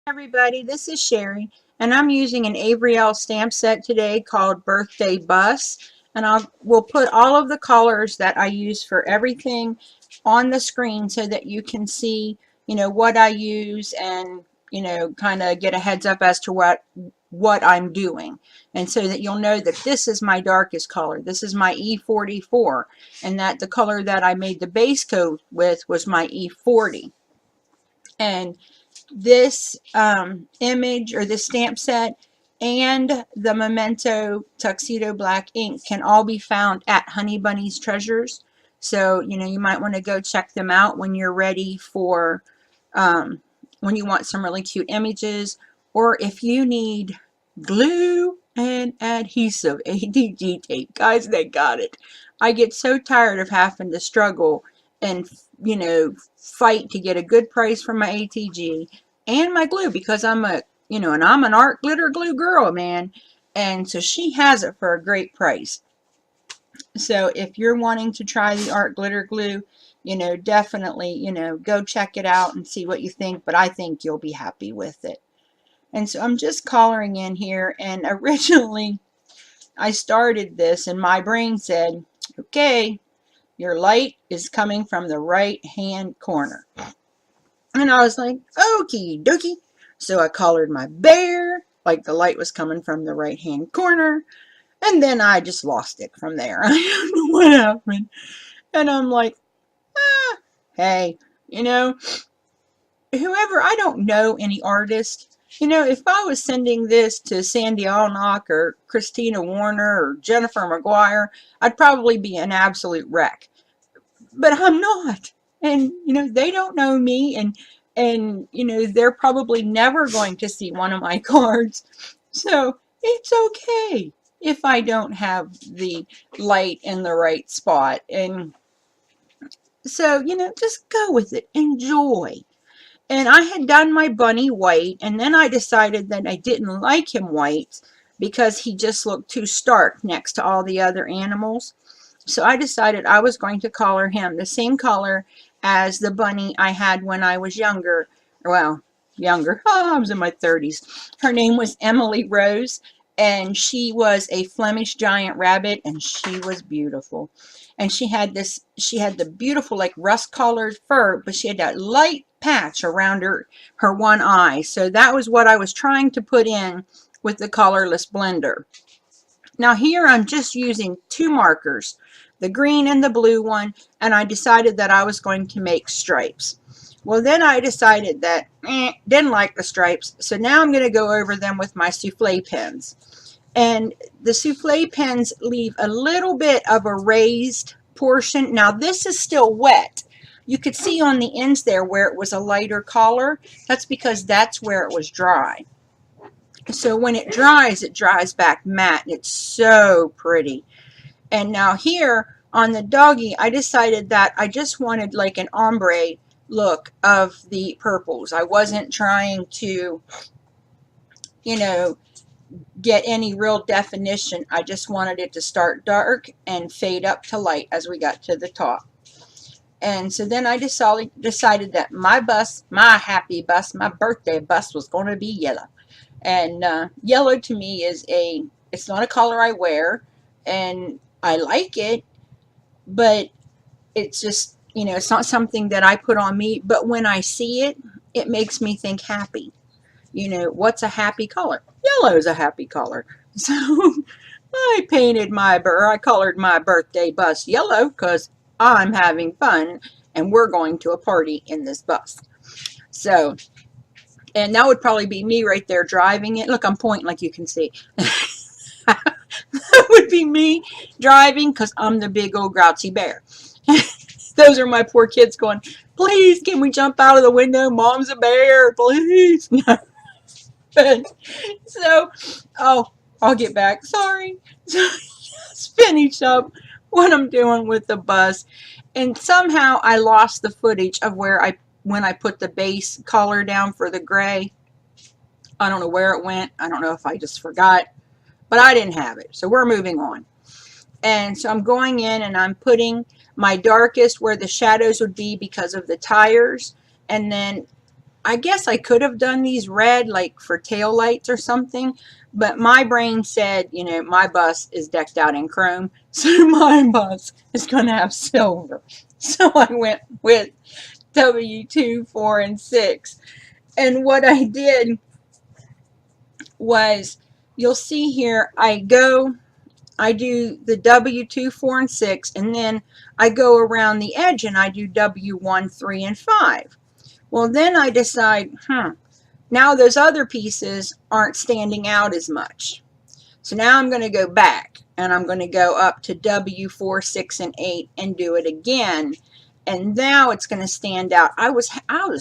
Everybody, this is Sherry, and I'm using an Avery Elle stamp set today called Birthday Bus, and we'll put all of the colors that I use for everything on the screen so that you can see, what I use and, kind of get a heads up as to what I'm doing, and so that you'll know that this is my darkest color. This is my E44, and that the color that I made the base coat with was my E40. And this image or this stamp set and the Memento Tuxedo Black ink can all be found at Honeybunnies Treasures. So, you might want to go check them out when you're ready for, when you want some really cute images, or if you need glue and adhesive, ADG tape. Guys, they got it. I get so tired of having to struggle and, fight to get a good price for my ATG and my glue, because I'm and I'm an art glitter glue girl, man. And so she has it for a great price. So if you're wanting to try the art glitter glue, definitely, go check it out and see what you think, but I think you'll be happy with it. And so I'm just coloring in here, and originally I started this and my brain said, okay, your light is coming from the right hand corner. And I was like, okie dokie. So I colored my bear like the light was coming from the right hand corner. And then I just lost it from there. I don't know what happened. And I'm like, hey, whoever, I don't know any artist. If I was sending this to Sandy Allnock or Christina Warner or Jennifer McGuire, I'd probably be an absolute wreck. But I'm not. And, they don't know me, and they're probably never going to see one of my cards. So it's okay if I don't have the light in the right spot. And so, just go with it. Enjoy. And I had done my bunny white, and then I decided that I didn't like him white because he just looked too stark next to all the other animals. So I decided I was going to color him the same color as the bunny I had when I was younger. Well, younger. Oh, I was in my 30s. Her name was Emily Rose, and she was a Flemish giant rabbit, and she was beautiful. And she had the beautiful, like, rust-colored fur, but she had that light patch around her one eye. So that was what I was trying to put in with the colorless blender. Now here I'm just using two markers, the green and the blue one, and I decided that I was going to make stripes. Well, then I decided that didn't like the stripes, so now I'm going to go over them with my souffle pens. And the souffle pens leave a little bit of a raised portion. Now this is still wet. You could see on the ends there where it was a lighter color. That's because that's where it was dry. So when it dries back matte, and it's so pretty. And now here on the doggy, I decided that I just wanted like an ombre look of the purples. I wasn't trying to, get any real definition. I just wanted it to start dark and fade up to light as we got to the top. And so then I decided that my bus, my happy bus, my birthday bus was going to be yellow. And yellow to me is it's not a color I wear, and I like it, but it's just, it's not something that I put on me. But when I see it, it makes me think happy. What's a happy color? Yellow is a happy color. So I colored my birthday bus yellow because I'm having fun and we're going to a party in this bus. So, and that would probably be me right there driving it. Look, I'm pointing like you can see. That would be me driving because I'm the big old grouchy bear. Those are my poor kids going, please, can we jump out of the window? Mom's a bear, please. So, I'll get back. Sorry. So, just finish up what I'm doing with the bus. And somehow I lost the footage of when I put the base color down for the gray. I don't know where it went. I don't know if I just forgot, but I didn't have it. So we're moving on. And so I'm going in and I'm putting my darkest where the shadows would be because of the tires. And then I guess I could have done these red, like for tail lights or something, but my brain said, you know, my bus is decked out in chrome, so my bus is going to have silver. So I went with W2, 4, and 6. And what I did was, you'll see here, I do the W2, 4, and 6, and then I go around the edge and I do W1, 3, and 5. Well, then I decide, now those other pieces aren't standing out as much. So now I'm going to go back and I'm going to go up to W4, 6, and 8 and do it again. And now it's going to stand out. I was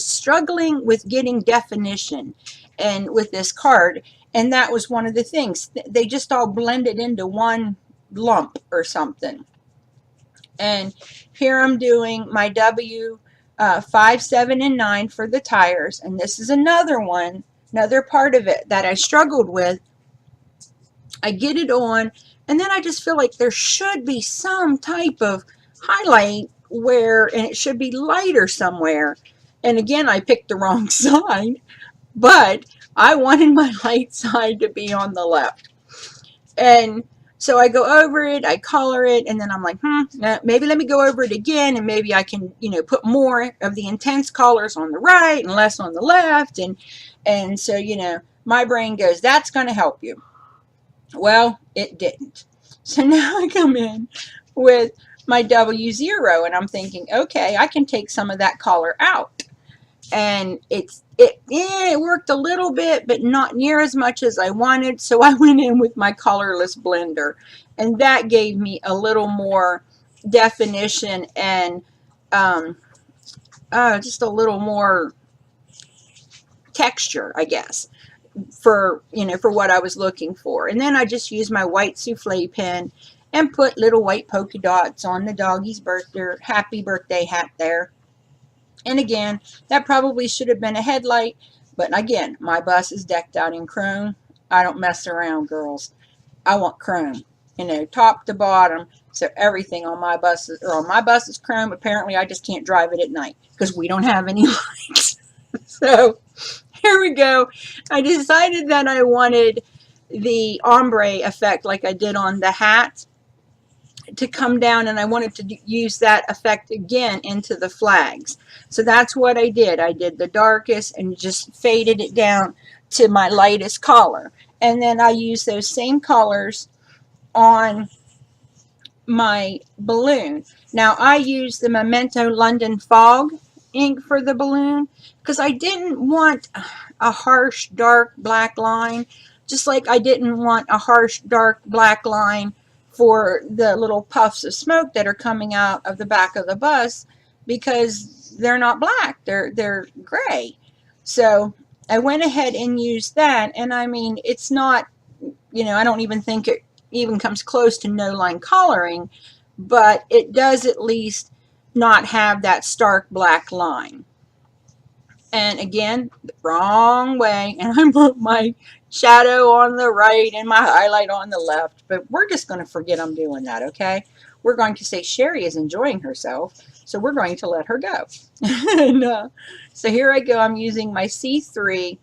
struggling with getting definition and with this card, and that was one of the things. They just all blended into one lump or something. And here I'm doing my W 5, 7, and 9 for the tires. And this is another one, another part of it that I struggled with. I get it on, and then I just feel like there should be some type of highlight and it should be lighter somewhere. And again, I picked the wrong side, but I wanted my light side to be on the left. And so I go over it, I color it, and then I'm like, maybe let me go over it again, and maybe I can, you know, put more of the intense colors on the right and less on the left. And so, you know, my brain goes, that's going to help you. Well, it didn't. So now I come in with my W0, and I'm thinking, okay, I can take some of that color out. And it worked a little bit, but not near as much as I wanted. So I went in with my colorless blender, and that gave me a little more definition and just a little more texture, I guess, for what I was looking for. And then I just used my white souffle pen and put little white polka dots on the doggy's happy birthday hat there. And again, that probably should have been a headlight, but again, my bus is decked out in chrome. I don't mess around, girls. I want chrome, you know, top to bottom. So everything on my bus is chrome. Apparently, I just can't drive it at night because we don't have any lights. So here we go. I decided that I wanted the ombre effect like I did on the hat to come down, and I wanted to use that effect again into the flags. So that's what I did. I did the darkest and just faded it down to my lightest color. And then I used those same colors on my balloon. Now I used the Memento London Fog ink for the balloon because I didn't want a harsh dark black line, just like I didn't want a harsh dark black line for the little puffs of smoke that are coming out of the back of the bus, because they're not black, they're gray. So I went ahead and used that, and I mean, it's not, you know, I don't even think it even comes close to no line coloring, but it does at least not have that stark black line. And again, the wrong way, and I put my shadow on the right and my highlight on the left, but we're just going to forget I'm doing that, okay? We're going to say Sherry is enjoying herself, so we're going to let her go. And, so here I go. I'm using my C3,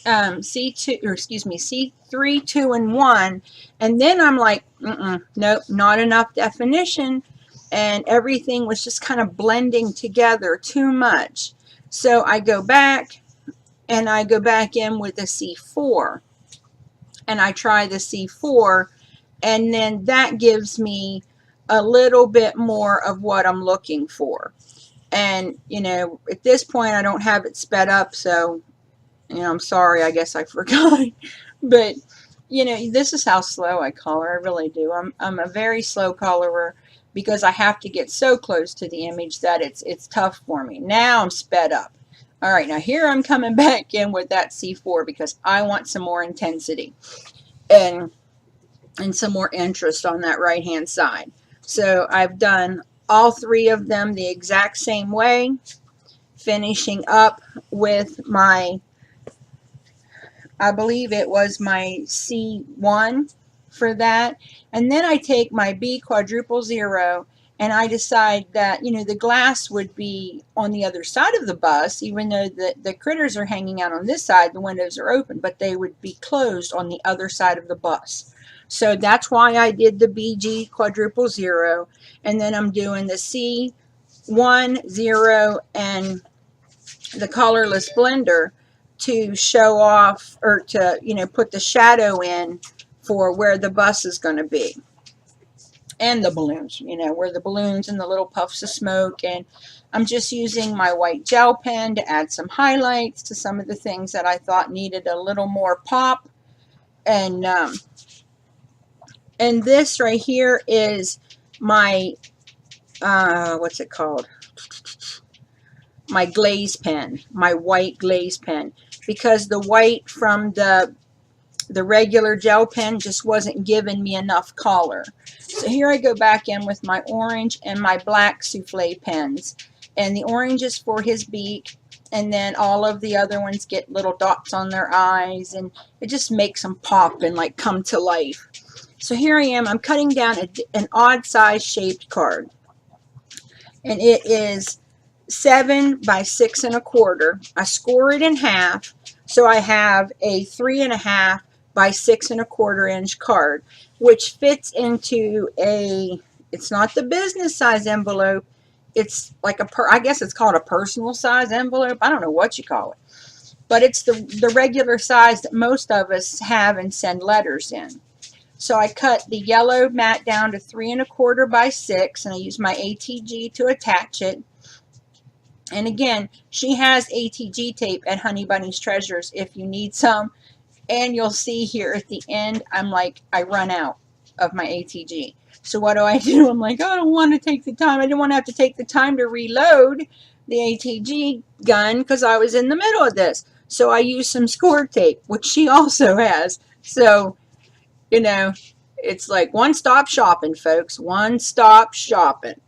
C3, 2, and 1, and then I'm like, nope, not enough definition, and everything was just kind of blending together too much. So I go back, and I go back in with a C4, and I try the C4, and then that gives me a little bit more of what I'm looking for. And, you know, at this point I don't have it sped up, so, you know, I'm sorry, I guess I forgot. But, you know, this is how slow I color. I really do. I'm a very slow colorer, because I have to get so close to the image that it's tough for me. Now I'm sped up. All right, now here I'm coming back in with that C4 because I want some more intensity and some more interest on that right-hand side. So I've done all three of them the exact same way, finishing up with my, I believe it was my C1 for that. And then I take my B quadruple 0 and I decide that, you know, the glass would be on the other side of the bus, even though the critters are hanging out on this side, the windows are open, but they would be closed on the other side of the bus. So that's why I did the BG quadruple 0, and then I'm doing the C1, 0, and the colorless blender to show off, or to, you know, put the shadow in for where the bus is going to be. And the balloons, you know, where the balloons and the little puffs of smoke. And I'm just using my white gel pen to add some highlights to some of the things that I thought needed a little more pop. And this right here is my, what's it called? My glaze pen, my white glaze pen, because the white from the regular gel pen just wasn't giving me enough color. So here I go back in with my orange and my black souffle pens, and the orange is for his beak, and then all of the other ones get little dots on their eyes, and it just makes them pop and like come to life. So here I am, I'm cutting down an odd size shaped card, and it is 7 by 6 1/4. I score it in half, so I have a 3.5 by 6 1/4 inch card, which fits into a, it's not the business size envelope, it's like I guess it's called a personal size envelope. I don't know what you call it, but it's the regular size that most of us have and send letters in. So I cut the yellow mat down to 3 1/4 by 6, and I use my ATG to attach it. And again, she has ATG tape at Honeybunnies Treasures if you need some. And you'll see here at the end, I'm like, I run out of my ATG. So what do? I'm like, I don't want to take the time. I didn't want to have to take the time to reload the ATG gun because I was in the middle of this. So I used some score tape, which she also has. So, you know, it's like one-stop shopping, folks. One-stop shopping.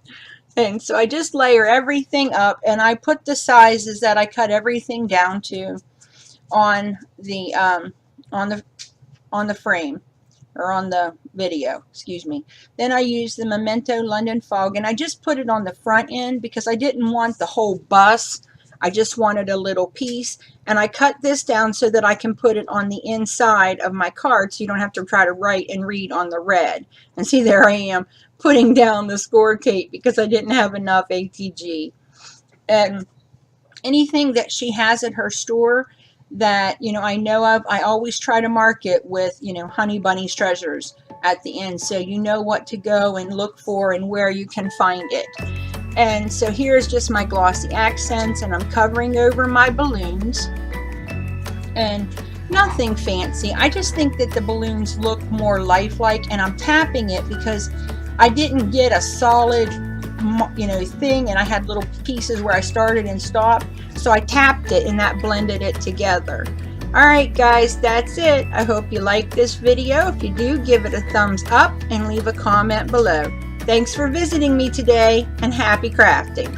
And so I just layer everything up, and I put the sizes that I cut everything down to on the frame, or on the video, excuse me. Then I use the Memento London Fog, and I just put it on the front end because I didn't want the whole bus. I just wanted a little piece, and I cut this down so that I can put it on the inside of my card so you don't have to try to write and read on the red. And see, there I am putting down the score tape because I didn't have enough ATG. And anything that she has at her store that, you know, I know of, I always try to mark it with, you know, Honeybunnies Treasures at the end, so you know what to go and look for and where you can find it. And so here's just my glossy accents, and I'm covering over my balloons, and nothing fancy. I just think that the balloons look more lifelike, and I'm tapping it because I didn't get a solid, you know, thing, and I had little pieces where I started and stopped, so I tapped it and that blended it together. Alright guys, that's it. I hope you liked this video. If you do, give it a thumbs up and leave a comment below. Thanks for visiting me today, and happy crafting.